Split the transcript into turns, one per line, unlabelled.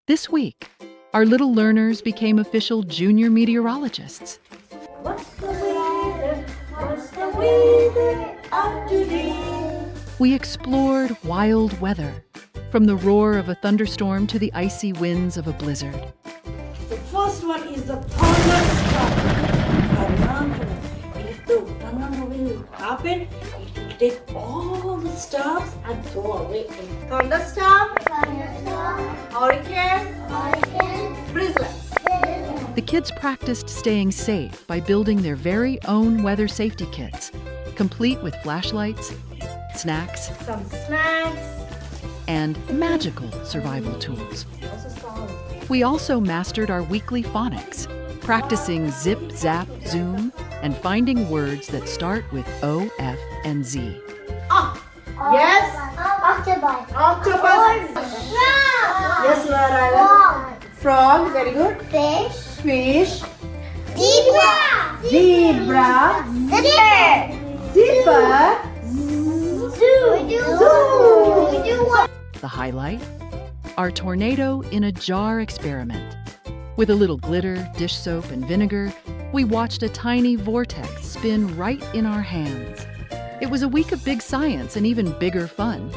This week, our little learners became official junior meteorologists.
What's the weather? What's the weather of today?
We explored wild weather, from the roar of a thunderstorm to the icy winds of a blizzard.
The first one is the thunderstorm. If the thunder will happen, it will take all the stars and go away. Thunderstorm, hurricane, drizzle.
The kids practiced staying safe by building their very own weather safety kits, complete with flashlights, snacks,
Some snacks.
and magical survival tools.
Also songs.
We also mastered our weekly phonics, practicing zip, zap, zoom, and finding words that start with O, F, and Z.
Yes.
Octopus.
Octopus. Yes, Lara. Frog. Very good.
Fish.
Fish.
Zebra.
Zebra.
Zipper.
Zipper.
Zoo.
The highlight? Our tornado in a jar experiment. With a little glitter, dish soap, and vinegar, we watched a tiny vortex spin right in our hands. It was a week of big science and even bigger fun.